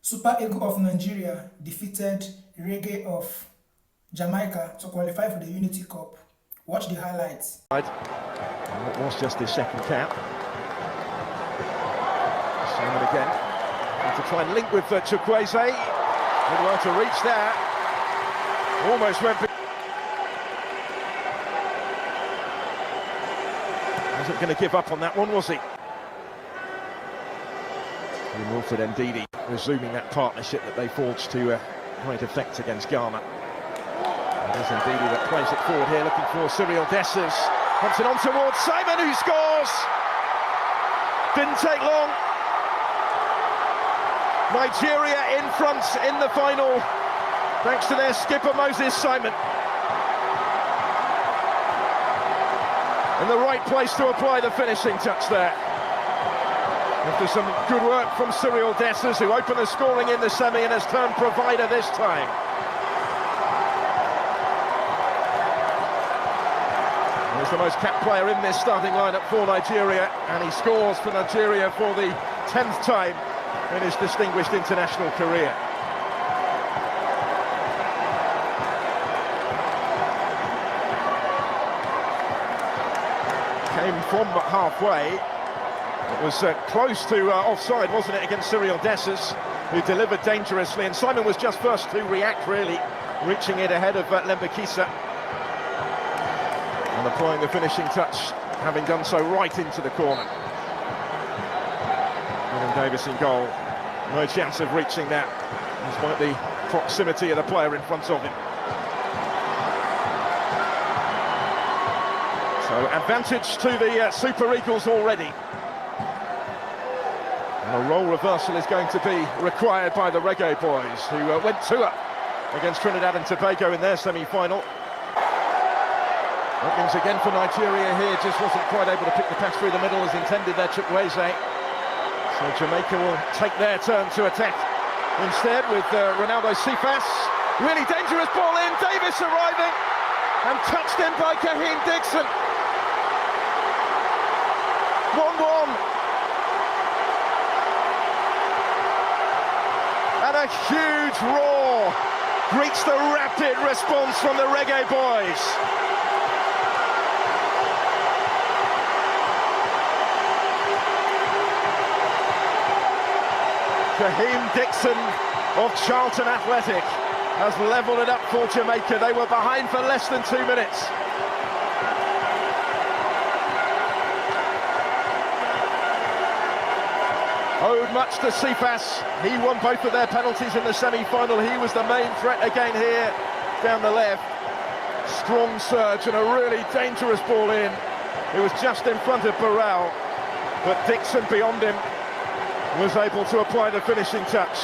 Super Eagles of Nigeria defeated Reggae of Jamaica to qualify for the Unity Cup. Watch the highlights. And it was just his second cap. Simeon again. And to try and link with Chukwueze. Did well to reach there. Almost went. Wasn't going to give up on that one, was he? And Wilfred Ndidi resuming that partnership that they forged to great effect against Ghana. It is Ndidi that plays it forward here, looking for Cyril Dessers. Wants it on towards Simon, who scores! Didn't take long. Nigeria in front in the final, thanks to their skipper Moses Simeon. In the right place to apply the finishing touch there. After some good work from Cyril Dessers, who opened the scoring in the semi and has turned provider this time. He's the most capped player in this starting lineup for Nigeria, and he scores for Nigeria for the 10th time in his distinguished international career. Came from halfway. It was close to offside, wasn't it, against Cyril Dessers, who delivered dangerously, and Simon was just first to react, really, reaching it ahead of Lembekisa. And applying the finishing touch, having done so right into the corner. William Davis in goal. No chance of reaching that, despite the proximity of the player in front of him. So advantage to the Super Eagles already. And a role reversal is going to be required by the Reggae boys, who went 2-up against Trinidad and Tobago in their semi-final. Openings again for Nigeria here, just wasn't quite able to pick the pass through the middle as intended there, Chukwueze. So Jamaica will take their turn to attack instead with Ronaldo Cephas. Really dangerous ball in, Davis arriving and touched in by Kaheim Dixon. 1-1. And a huge roar greets the rapid response from the Reggae boys. Kaheim Dixon of Charlton Athletic has levelled it up for Jamaica. They were behind for less than 2 minutes. Owed much to Cephas. He won both of their penalties in the semi-final. He was the main threat again here down the left. Strong surge and a really dangerous ball in. It was just in front of Burrell, but Dixon beyond him was able to apply the finishing touch.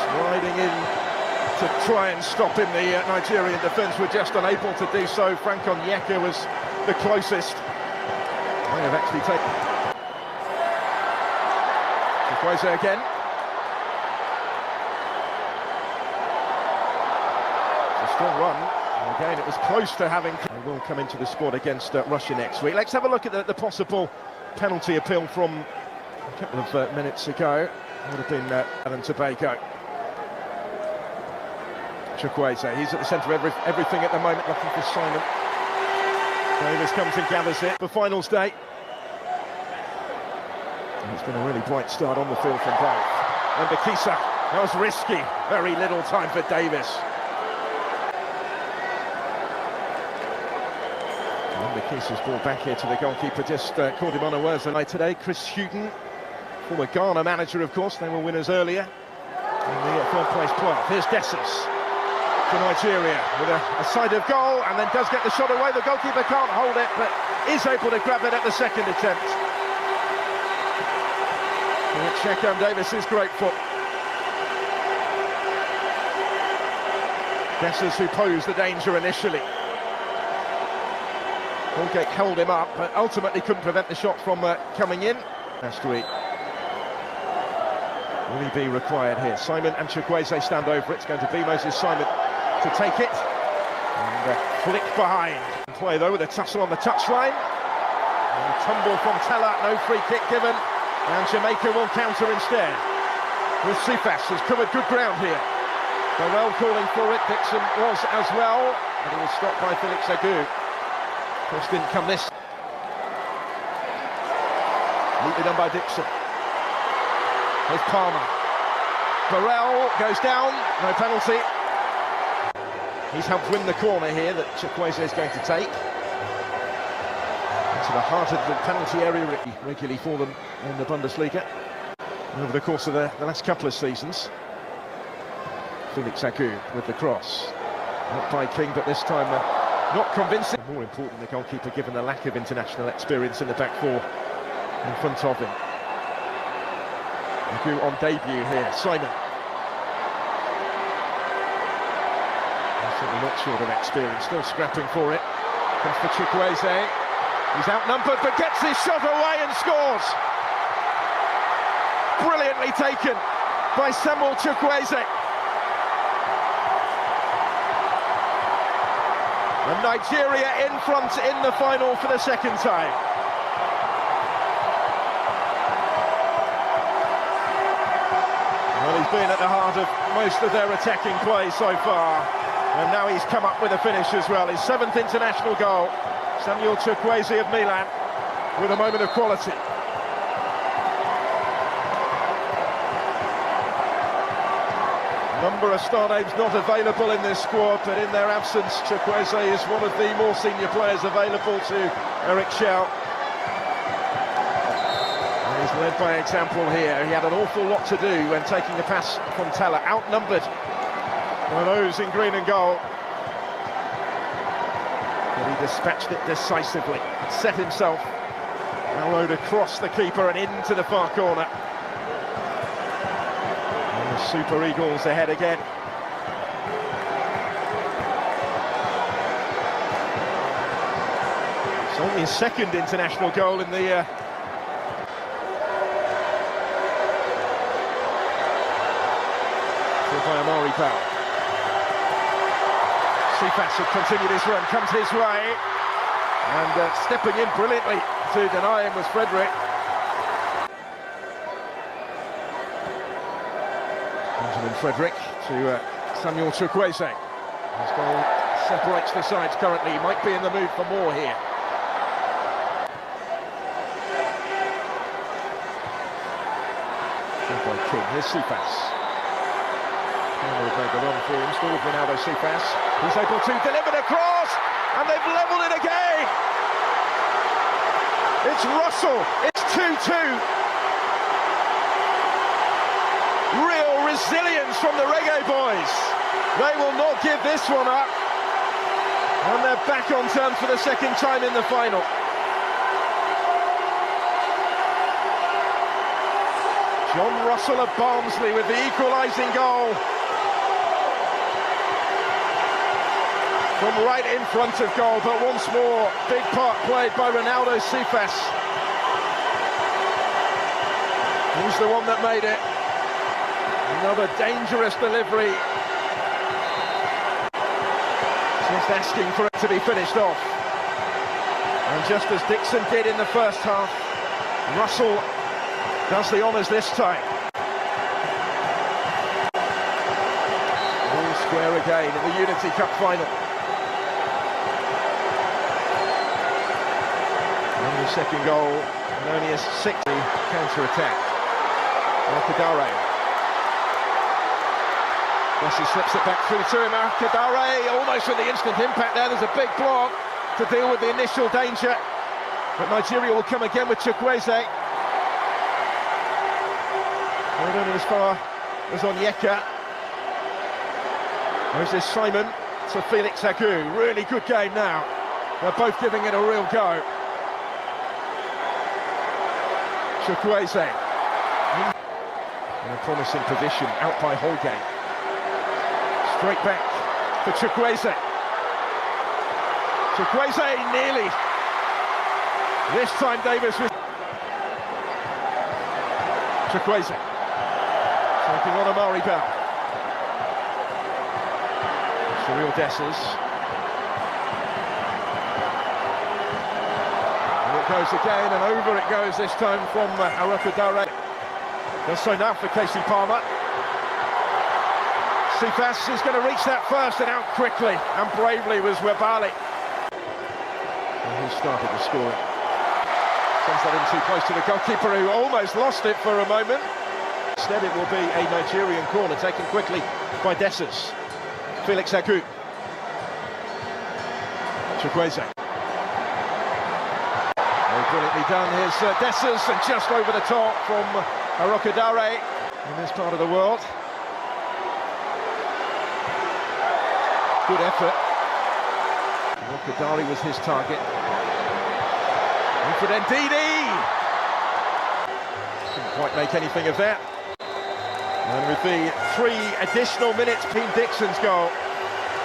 Sliding in to try and stop him, the Nigerian defence were just unable to do so. Frank Onyeka was the closest. They have actually taken. Chukwueze again. It's a strong run. And again, it was close to having. They will come into the squad against Russia next week. Let's have a look at the possible penalty appeal from a couple of minutes ago. It would have been Trinidad and Tobago. Chukwueze, he's at the centre of everything at the moment, looking for Simon. Davis comes and gathers it for finals day. And it's been a really bright start on the field from both. And Lembekisa, that was risky. Very little time for Davis. Lembekisa's ball back here to the goalkeeper, just caught him unawares today. Chris Houghton, former Ghana manager, of course. They were winners earlier in the third place playoff. Here's Dessers for Nigeria with a side of goal, and then does get the shot away. The goalkeeper can't hold it, but is able to grab it at the second attempt. And it's Kaheim Davis is great foot. Dessers, who posed the danger initially. Holgate held him up, but ultimately couldn't prevent the shot from coming in last week. Will he be required here? Simon and Chukwueze stand over it. It's going to be Moses Simeon to take it. And flick behind. Play though with a tussle on the touchline. Tumble from Tella, no free kick given, and Jamaica will counter instead. With Sifas, has covered good ground here. Burrell calling for it, Dixon was as well, but he was stopped by Felix Agu. Cross didn't come this. Neatly done by Dixon. Here's Palmer. Burrell goes down, no penalty. He's helped win the corner here that Chukwueze is going to take. Into the heart of the penalty area regularly for them in the Bundesliga over the course of the last couple of seasons. Felix Agu with the cross. Not by King, but this time not convincing. More important, the goalkeeper, given the lack of international experience in the back four in front of him. Agu on debut here, Simon. Certainly not short of experience, still scrapping for it. Comes for Chukwueze. He's outnumbered, but gets his shot away and scores. Brilliantly taken by Samuel Chukwueze. And Nigeria in front in the final for the second time. Well, he's been at the heart of most of their attacking play so far. And now he's come up with a finish as well. His 7th international goal. Samuel Chukwueze of Milan with a moment of quality. Number of star names not available in this squad, but in their absence, Chukwueze is one of the more senior players available to Eric Schell. And he's led by example here. He had an awful lot to do when taking the pass from Tella, outnumbered by those in green and gold. But he dispatched it decisively, set himself, allowed across the keeper and into the far corner. And the Super Eagles ahead again. It's only his 2nd international goal in the by Amari Powell. Sifas had continued his run, comes his way, and stepping in brilliantly to deny him was Frederick. Benjamin Frederick to Samuel Chukwueze. His goal separates the sides currently. He might be in the mood for more here. By King. Here's Sifas. On for him, still with Ronaldo Sifas. He's able to deliver the cross, and they've levelled it again. It's Russell. It's 2-2. Real resilience from the Reggae boys. They will not give this one up, and they're back on turn for the 2nd time in the final. John Russell of Barnsley with the equalising goal. From right in front of goal, but once more, big part played by Ronaldo Sifas. He's the one that made it. Another dangerous delivery. Just asking for it to be finished off. And just as Dixon did in the first half, Russell does the honours this time. All square again in the Unity Cup final. Only 2nd goal, and only a 6th counter-attack. Kadare. Messi slips it back through to him. Kadare almost with the instant impact there. There's a big block to deal with the initial danger. But Nigeria will come again with Chukwueze. Not as far as Onyeka. Moses Simeon to Felix Agu. Really good game now. They're both giving it a real go. Chukwueze in a promising position, out by Holgate. Straight back for Chukwueze. Chukwueze nearly. This time Davis was... Chukwueze taking on Amari Bell. Surreal Dessers. And it goes again, and over it goes this time from Arokudare. Does so now for Casey Palmer. Sifas is going to reach that first, and out quickly and bravely was Webali. And he started the scoring. Sends that in too close to the goalkeeper, who almost lost it for a moment. Instead it will be a Nigerian corner taken quickly by Dessers. Felix Agu. Chukwueze. Brilliantly done. Here's Dessers, and just over the top from Arokudare in this part of the world. Good effort. Arokudare was his target. For Ndidi! Couldn't quite make anything of that. And with the 3 additional minutes, Kaheim Dixon's goal.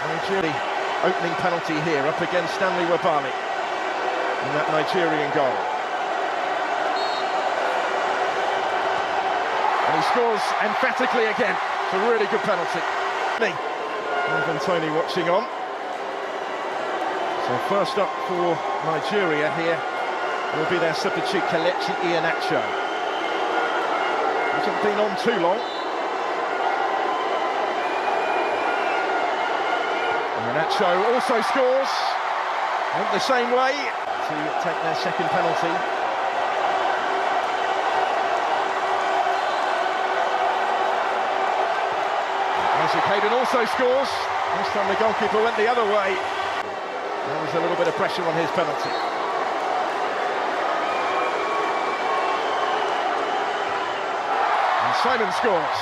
Nigeria opening penalty here up against Stanley Webali in that Nigerian goal. And he scores emphatically again. It's a really good penalty. Ivan Toney watching on. So first up for Nigeria here will be their substitute Kelechi Iheanacho. Hasn't been on too long. Iheanacho also scores, went the same way to take their second penalty. Isaac Hayden also scores. This time the goalkeeper went the other way. There was a little bit of pressure on his penalty. Simon scores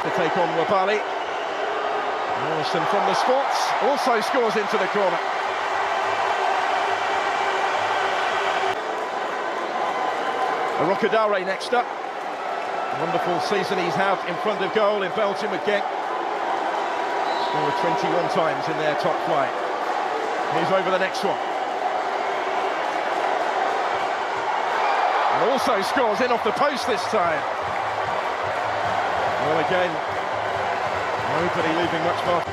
to take on Webali. Morrison from the spots also scores into the corner. Arokudare next up. Wonderful season he's had in front of goal in Belgium again. Scored 21 times in their top flight. He's over the next one. And also scores in off the post this time. Well, again, nobody leaving much mark.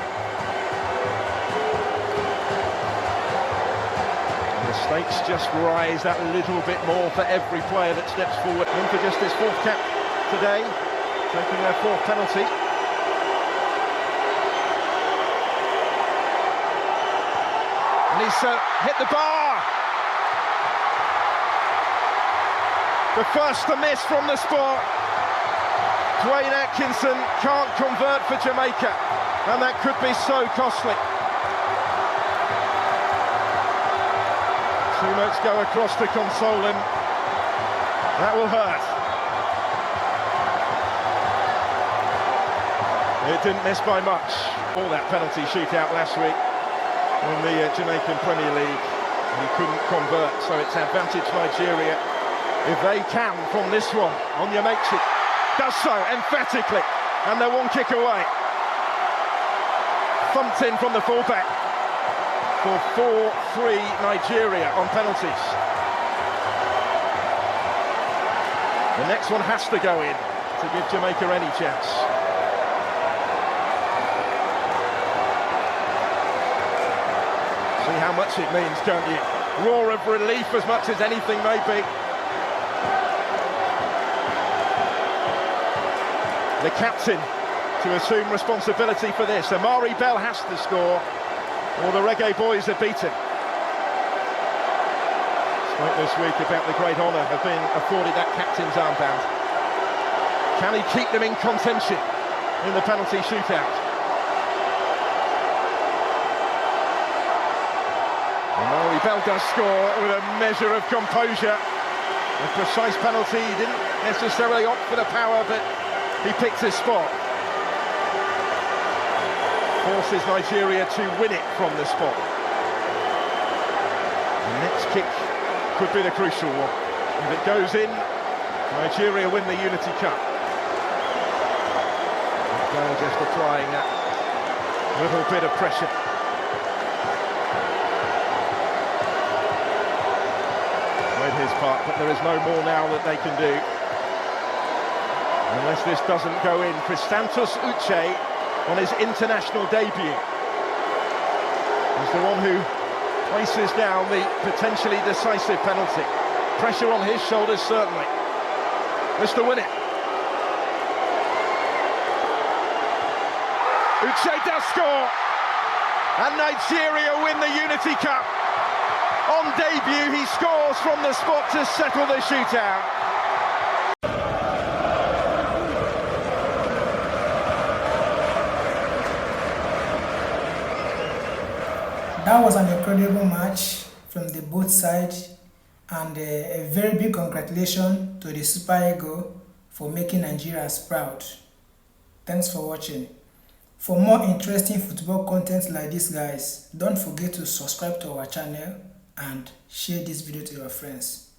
And the stakes just rise that little bit more for every player that steps forward. In for just his 4th cap today, taking their 4th penalty. And he's hit the bar. The first to miss from the spot. Dwayne Atkinson can't convert for Jamaica, and that could be so costly. Too much go across to console him. That will hurt. It didn't miss by much. All that penalty shootout last week in the Jamaican Premier League. He couldn't convert, so it's advantage Nigeria if they can from this one. Onyemaechi does so emphatically, and they're 1 kick away. Thumped in from the fullback for 4-3 Nigeria on penalties. The next one has to go in to give Jamaica any chance. See how much it means, can't you? Roar of relief as much as anything may be. The captain to assume responsibility for this. Amari Bell has to score, or the Reggae Boys are beaten. Spoke this week about the great honour of being afforded that captain's armband. Can he keep them in contention in the penalty shootout? Amari Bell does score with a measure of composure. A precise penalty. He didn't necessarily opt for the power, but he picked his spot. Forces Nigeria to win it from the spot. The next kick could be the crucial one. If it goes in, Nigeria win the Unity Cup. Bell just applying that little bit of pressure. Made his part, but there is no more now that they can do. Unless this doesn't go in. Christantos Uche on his international debut. He's the one who Faces down the potentially decisive penalty. Pressure on his shoulders, certainly. Mr. Win It. Uche does score, and Nigeria win the Unity Cup. On debut, he scores from the spot to settle the shootout. That was an incredible match from the both sides, and a very big congratulations to the Super Eagles for making Nigerians proud. Thanks for watching. For more interesting football content like this, guys, don't forget to subscribe to our channel and share this video to your friends.